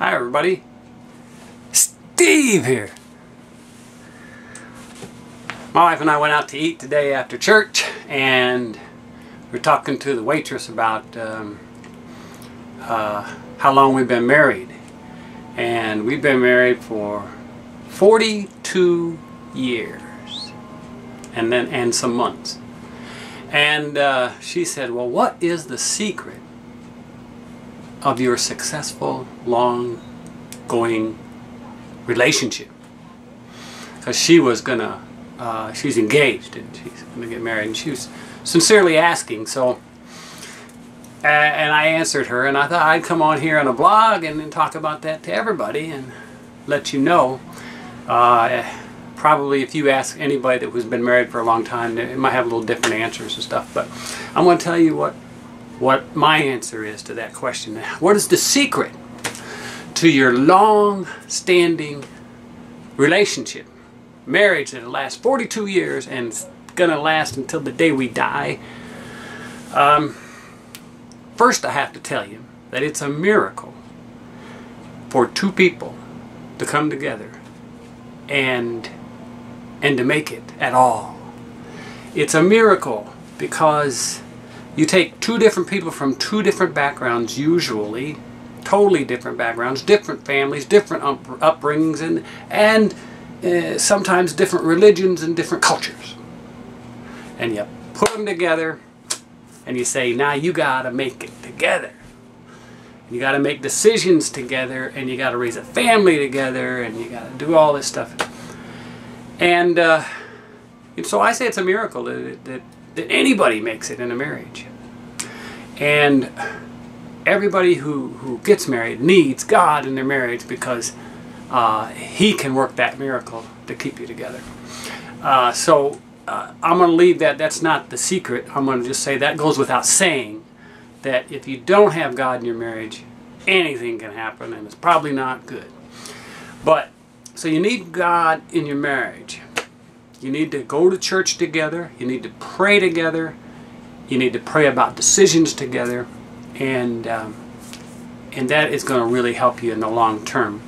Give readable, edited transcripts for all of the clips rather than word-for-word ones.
Hi everybody, Steve here. My wife and I went out to eat today after church, and we're talking to the waitress about how long we've been married. And we've been married for 42 years and some months. And she said, well, what is the secret of your successful, long-going relationship? Because she was gonna, she's engaged and she's gonna get married, and she was sincerely asking. So, and I answered her, and I thought I'd come on here on a blog and then talk about that to everybody and let you know. Probably if you ask anybody that has been married for a long time, it might have a little different answers and stuff. But I'm going to tell you what my answer is to that question. What is the secret to your long-standing relationship? Marriage that lasts 42 years and it's going to last until the day we die. First, I have to tell you that it's a miracle for two people to come together and to make it at all. It's a miracle because you take two different people from two different backgrounds, usually totally different backgrounds, different families, different upbringings, and sometimes different religions and different cultures. And you put them together and you say, now you gotta make it together. You gotta make decisions together, and you gotta raise a family together, and you gotta do all this stuff. And so I say it's a miracle that anybody makes it in a marriage. And everybody who gets married needs God in their marriage, because He can work that miracle to keep you together. So I'm going to leave that. That's not the secret. I'm going to just say that goes without saying, that if you don't have God in your marriage, anything can happen, and it's probably not good. But so you need God in your marriage. You need to go to church together. You need to pray together. You need to pray about decisions together, and that is going to really help you in the long term.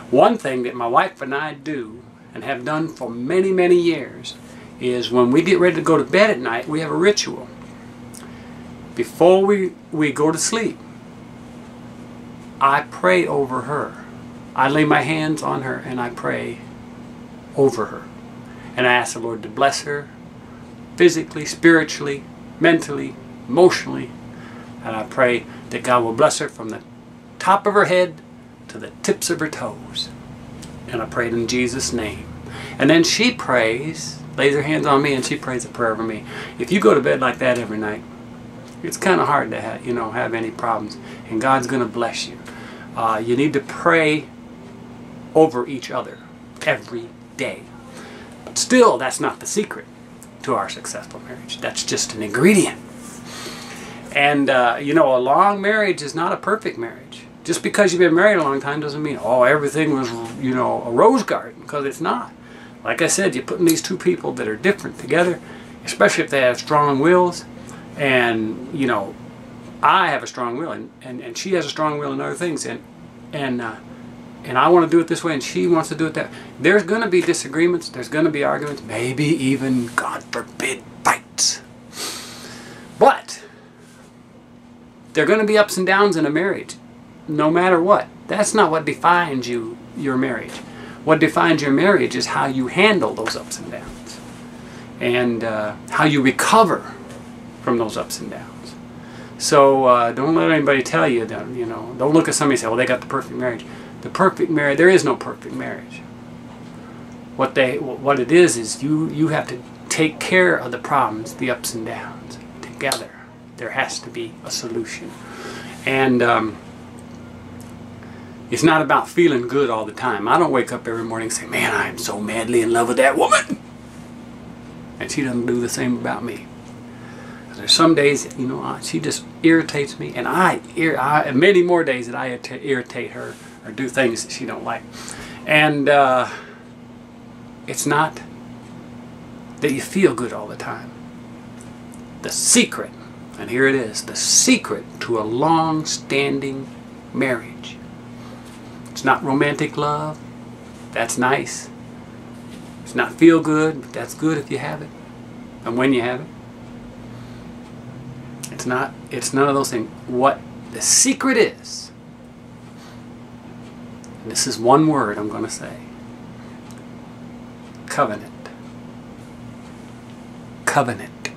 One thing that my wife and I do, and have done for many, many years, is when we get ready to go to bed at night, we have a ritual. Before we go to sleep, I pray over her. I lay my hands on her and I pray over her. And I ask the Lord to bless her physically, spiritually, mentally, emotionally. And I pray that God will bless her from the top of her head to the tips of her toes. And I pray it in Jesus' name. And then she prays, lays her hands on me, and she prays a prayer over me. If you go to bed like that every night, it's kind of hard to have any problems. And God's going to bless you. You need to pray over each other every day. But still, that's not the secret to our successful marriage. That's just an ingredient. And, a long marriage is not a perfect marriage. Just because you've been married a long time doesn't mean, oh, everything was, a rose garden, because it's not. Like I said, you're putting these two people that are different together, especially if they have strong wills. And, I have a strong will, and she has a strong will in other things. And I want to do it this way, and she wants to do it that way. There's going to be disagreements. There's going to be arguments. Maybe even, God forbid, fights. But there are going to be ups and downs in a marriage, no matter what. That's not what defines your marriage. What defines your marriage is how you handle those ups and downs, and how you recover from those ups and downs. So don't let anybody tell you that, don't look at somebody and say, well, they got the perfect marriage. The perfect marriage, there is no perfect marriage. What it is you have to take care of the problems, the ups and downs, together. There has to be a solution. And it's not about feeling good all the time. I don't wake up every morning and say, man, I am so madly in love with that woman. And she doesn't do the same about me. There's some days, she just irritates me, and many more days that I irritate her or do things that she don't like. And it's not that you feel good all the time. The secret, and here it is, the secret to a long-standing marriage It's not romantic love. That's nice. It's not feel good, but that's good if you have it. And when you have it. It's none of those things. What the secret is, and this is one word I'm going to say. Covenant. Covenant.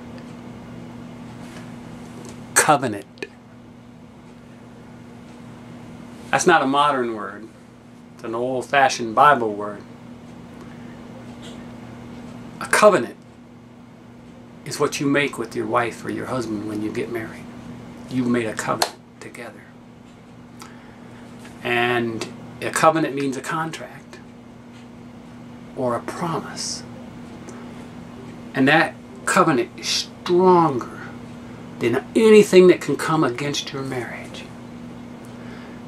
Covenant. That's not a modern word. It's an old-fashioned Bible word. A covenant is what you make with your wife or your husband when you get married. You made a covenant together. And a covenant means a contract or a promise. And that covenant is stronger than anything that can come against your marriage.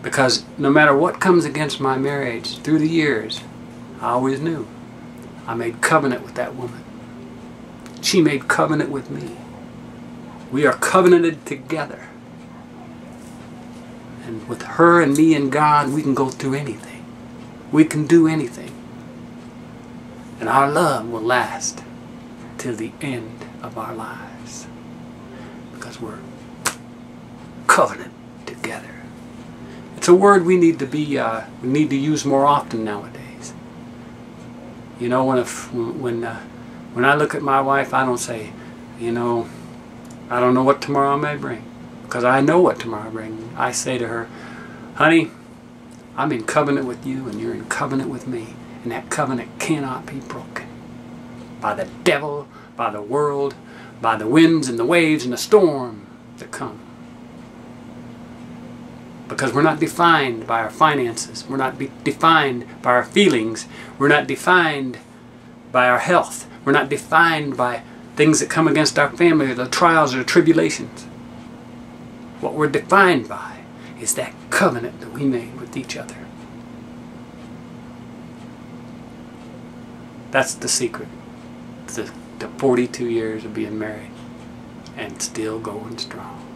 Because no matter what comes against my marriage through the years, I always knew I made covenant with that woman. She made covenant with me. We are covenanted together. And with her and me and God, we can go through anything. We can do anything. And our love will last till the end of our lives. Because we're covenant together. It's a word we need to use more often nowadays. You know, when I look at my wife, I don't say, you know, I don't know what tomorrow may bring. Because I know what tomorrow brings. I say to her, honey, I'm in covenant with you and you're in covenant with me. And that covenant cannot be broken. By the devil, by the world, by the winds and the waves and the storm that come. Because we're not defined by our finances. We're not defined by our feelings. We're not defined by our health. We're not defined by things that come against our family or the trials or the tribulations. What we're defined by is that covenant that we made with each other. That's the secret. The 42 years of being married and still going strong.